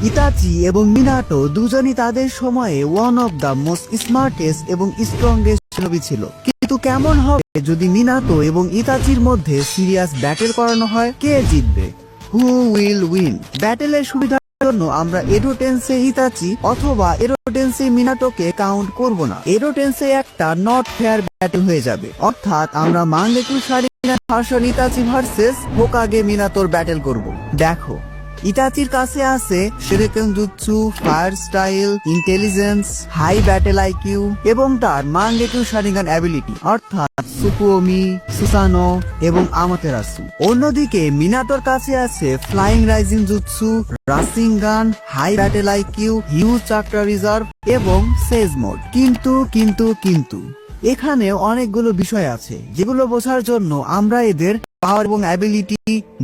Itachi এবং Minato দুজনই তাদের সময়ে one of the most smartest এবং স্ট্রংগেস্ট শোনোবি ছিল। কিন্তু কেমন হবে যদি মিনাতো এবং ইতাচির মধ্যে সিরিয়াস ব্যাটেল করানো হয়? কে জিতবে? Who will win? ব্যাটেলের সুবিধার জন্য আমরা এডো টেন্সেই ইতাচি অথবা এডো টেন্সেই মিনাটোকে কাউন্ট করব না। এডো টেন্সেই একটা নট ফেয়ার ব্যাটেল হয়ে যাবে, অর্থাৎ আমরা Mangekyo Sharingan version Itachi versus Hokage মিনাতোর ব্যাটেল করব। দেখো, ইতাচির কাছে আছে shuriken jutsu, fire style, intelligence, high battle IQ এবং তার মাঙ্গেকু শারিঙ্গান অ্যাবিলিটি অর্থাৎ সুকুওমি, সুসানো এবং আমাতেরাসু। অন্যদিকে মিনাটোর কাছে আছে flying raijin jutsu, Rasengan, high battle IQ, huge chakra reserve এবং সেজ মোড। কিন্তু এখানে অনেকগুলো বিষয় আছে যেগুলো বোঝার জন্য আমরা এদের পাওয়ার এবং ability,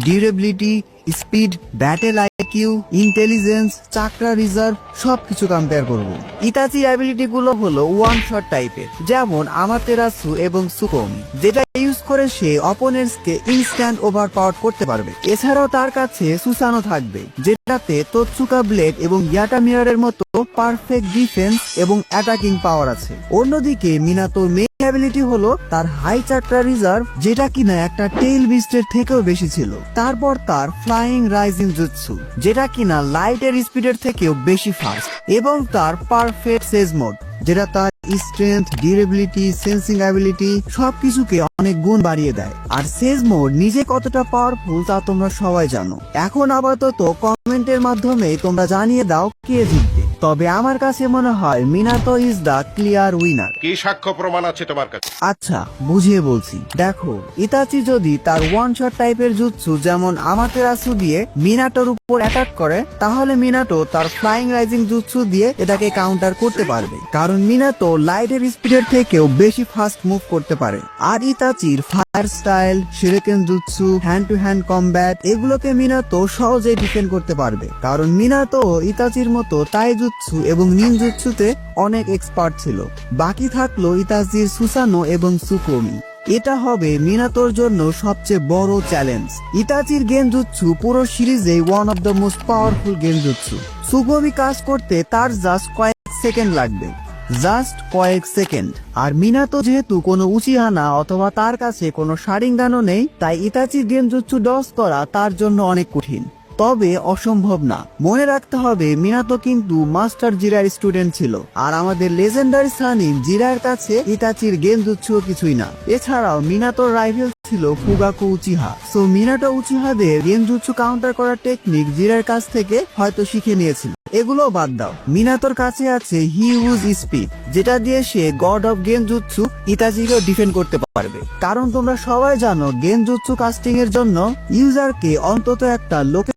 durability, speed, battle IQ, intelligence, chakra reserve সবকিছু কম্পেয়ার করব। ইতাচির অ্যাবিলিটি গুলো হলো ওয়ান শট টাইপের, যেমন আমাতেরাসু এবং সুকোমি, যেটা ইউজ করে সে অপোনেন্টস কে ইনস্ট্যান্ট ওভারপাওয়ার করতে পারবে। এছাড়াও তার কাছে সুসানো থাকবে, যেটাতে তোৎসুকা ব্লেড এবং ইয়াটা মিররের মতো পারফেক্ট ডিফেন্স এবং অ্যাটাকিং পাওয়ার আছে। অন্যদিকে মিনাতোর মেইন অ্যাবিলিটি হলো তার হাই চাক্রা রিজার্ভ, যেটা কিনা একটা টেইল বিস্টের থেকেও বেশি ছিল। তারপর তার ফ্লাইং রাইজিং জুৎসু, যেটা কিনা লাইটের স্পিডের থেকেও বেশি ফাস্ট, এবং তার পারফেক্ট সেজ মোড, যেটা তার স্ট্রেংথ, ডিউরেবিলিটি, সেন্সিং অ্যাবিলিটি সবকিছুকে অনেক গুণ বাড়িয়ে দেয়। আর সেজ মোড নিজে কতটা পাওয়ারফুল তা তোমরা সবাই জানো। এখন আপাতত কমেন্টের মাধ্যমে তোমরা জানিয়ে দাও কে জিতবে। তবে আমার কাছে মনে হয় Minato is the clear winner. কি সাক্ষ্য প্রমাণ আছে তোমার কাছে? আচ্ছা, বুঝিয়ে বলছি। দেখো, ইতাচি যদি তার ওয়ান শট টাইপের জুৎসু যেমন আমাতেরাসু দিয়ে মিনাটোর উপর অ্যাটাক করে, তাহলে মিনাটো তার ফ্লাইং রাইজিং জুৎসু দিয়ে এটাকে কাউন্টার করতে পারবে, কারণ মিনাতো লাইটের স্পিডের থেকেও বেশি ফাস্ট মুভ করতে পারে। আর ইতাচির fire style, shuriken jutsu, hand to hand combat এগুলোকে মিনাতো সহজেই ডিফেন্ড করতে পারবে, কারণ মিনাতো ইতাচির মতো তাই জুৎসু এবং নিনজুৎসুতে অনেক এক্সপার্ট ছিল। বাকি থাকলো ইতাচির সুসানো এবং সুকোমি। এটা হবে মিনাতোর জন্য সবচেয়ে বড় চ্যালেঞ্জ। ইতাচির গেনজুৎসু পুরো সিরিজে one of the most powerful genjutsu. সুকোমি কাজ করতে তার জাস্ট কয়েক সেকেন্ড লাগবে, জাস্ট কয়েক সেকেন্ড। আর মিনাতো যেহেতু কোনো উচিহা না অথবা তার কাছে কোনো শারিঙ্গানও নেই, তাই ইতাচির গেনজুৎসু ডজ করা তার জন্য অনেক কঠিন, তবে অসম্ভব না। মনে রাখতে হবে মিনাতো কিন্তু মাস্টার জিরার স্টুডেন্ট ছিল, আর আমাদের লেজেন্ডারি সানিন জিরার কাছে ইতাচির গেনজুৎসুও কিছুই না। এছাড়াও মিনাতোর রাইভেল ছিল ফুগাকু উচিহা, সো মিনাটো উচিহাদের গেনজুৎসু কাউন্টার করার টেকনিক জিরার কাছ থেকে হয়তো শিখে নিয়েছিল। এগুলো বাদ দাও, মিনাতোর কাছে আছে হিউজ স্পিড, যেটা দিয়ে সে গড অফ গেনজুৎসু ইতাচিকেও ডিফেন্ড করতে পারবে। কারণ তোমরা সবাই জানো গেনজুৎসু কাস্টিং এর জন্য ইউজারকে অন্তত একটা লোকে